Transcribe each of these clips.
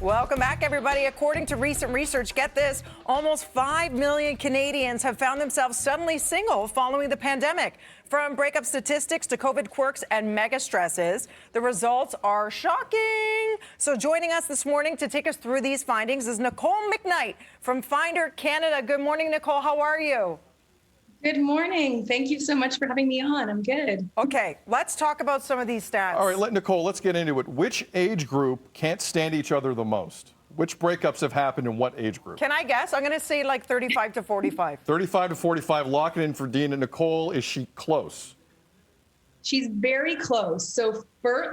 Welcome back, everybody. According to recent research, get this, almost 5 million Canadians have found themselves suddenly single following the pandemic. From breakup statistics to COVID quirks and mega stresses, the results are shocking. So joining us this morning to take us through these findings is Nicole McKnight from Finder Canada. Good morning, Nicole. How are you? Good morning. Thank you so much for having me on. I'm good. Okay, let's talk about some of these stats. All right, Nicole, let's get into it. Which age group can't stand each other the most? Which breakups have happened in what age group? Can I guess? I'm going to say like 35 to 45. 35 to 45. Lock it in for Dina. Nicole, is she close? She's very close. So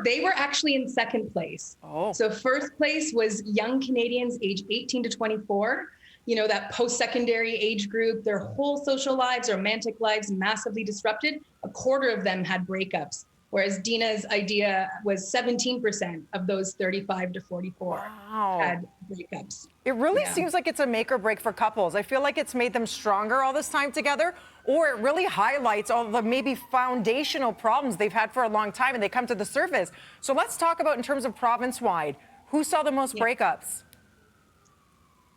they were actually in second place. Oh. So first place was young Canadians age 18 to 24. You know, that post-secondary age group, their whole social lives, romantic lives massively disrupted. A quarter of them had breakups, whereas Dina's idea was 17% of those 35 to 44 had breakups. It really seems like it's a make or break for couples. I feel like it's made them stronger all this time together, or it really highlights all the maybe foundational problems they've had for a long time and they come to the surface. So let's talk about, in terms of province-wide, who saw the most breakups?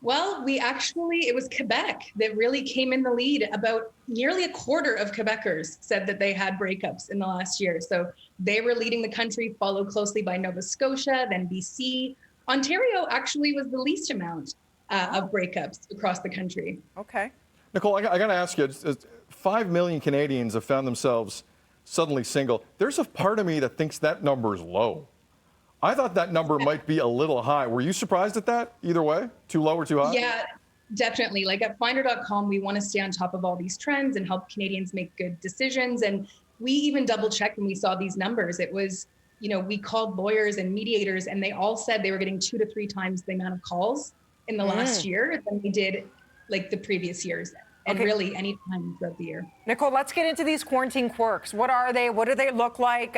Well, it was Quebec that really came in the lead. About nearly a quarter of Quebecers said that they had breakups in the last year. So they were leading the country, followed closely by Nova Scotia, then BC. Ontario actually was the least amount of breakups across the country. Okay. Nicole, I got to ask you, 5 million Canadians have found themselves suddenly single. There's a part of me that thinks that number is low. I thought that number might be a little high. Were you surprised at that either way? Too low or too high? Yeah, definitely. Like at Finder.com, we want to stay on top of all these trends and help Canadians make good decisions. And we even double checked when we saw these numbers. It was, you know, we called lawyers and mediators and they all said they were getting 2 to 3 times the amount of calls in the last year than they did like the previous years. And really any time throughout the year. Nicole, let's get into these quarantine quirks. What are they? What do they look like?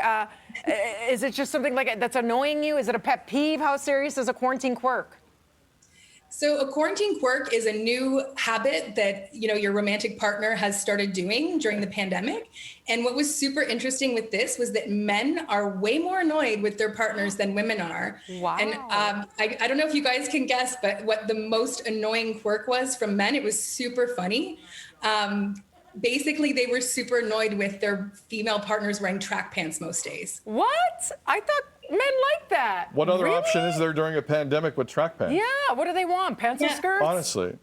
Is it just something like that's annoying you? Is it a pet peeve? How serious is a quarantine quirk? So a quarantine quirk is a new habit that, you know, your romantic partner has started doing during the pandemic. And what was super interesting with this was that men are way more annoyed with their partners than women are. Wow. And I don't know if you guys can guess, but what the most annoying quirk was from men, it was super funny. Basically, they were super annoyed with their female partners wearing track pants most days. What? I thought men like that. What other Really? option is there during a pandemic with track pants? Yeah, what do they want? Pencil skirts? Honestly.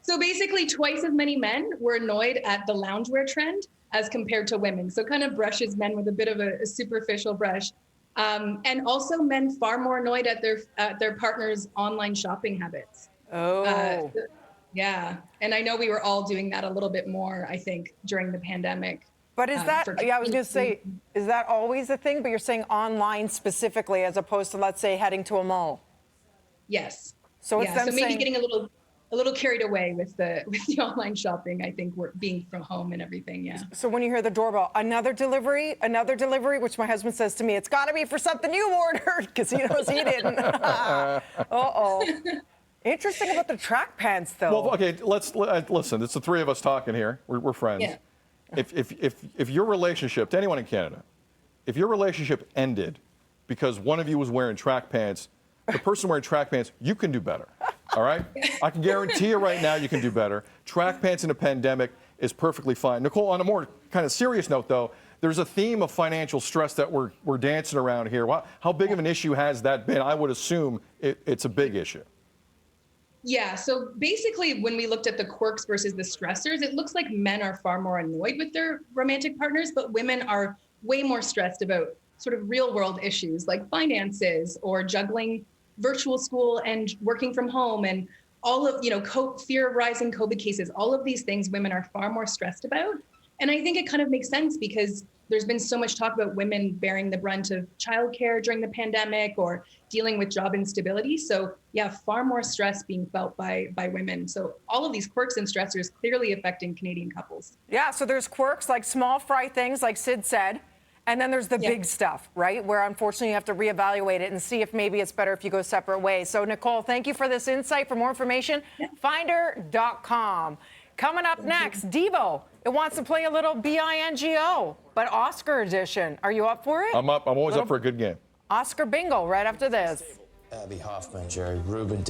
So basically twice as many men were annoyed at the loungewear trend as compared to women. So kind of brushes men with a bit of a superficial brush. And also men far more annoyed at their partner's online shopping habits. Oh. Yeah. And I know we were all doing that a little bit more, I think, during the pandemic. But is that, I was going to say, is that always a thing? But you're saying online specifically as opposed to, let's say, heading to a mall? Yes. So it's them maybe saying, getting a little carried away with the online shopping, I think, we're being from home and everything, yeah. So when you hear the doorbell, another delivery, which my husband says to me, it's got to be for something you ordered, because he knows he didn't. Uh-oh. Interesting about the track pants, though. Well, okay, listen. It's the three of us talking here. We're friends. Yeah. If your relationship, to anyone in Canada, if your relationship ended because one of you was wearing track pants, the person wearing track pants, you can do better. All right? I can guarantee you right now you can do better. Track pants in a pandemic is perfectly fine. Nicole, on a more kind of serious note, though, there's a theme of financial stress that we're dancing around here. How big of an issue has that been? I would assume it's a big issue. Yeah, so basically when we looked at the quirks versus the stressors, it looks like men are far more annoyed with their romantic partners, but women are way more stressed about sort of real world issues like finances or juggling virtual school and working from home and all of, you know, fear of rising COVID cases, all of these things women are far more stressed about. And I think it kind of makes sense because there's been so much talk about women bearing the brunt of childcare during the pandemic or dealing with job instability. So yeah, far more stress being felt by women. So all of these quirks and stressors clearly affecting Canadian couples. Yeah, so there's quirks like small fry things, like Sid said, and then there's the big stuff, right? Where unfortunately you have to reevaluate it and see if maybe it's better if you go separate ways. So Nicole, thank you for this insight. For more information, Finder.com. Coming up next, Devo. It wants to play a little bingo, but Oscar edition. Are you up for it? I'm up. I'm always up for a good game. Oscar bingo right after this. Abby Hoffman, Jerry Rubin.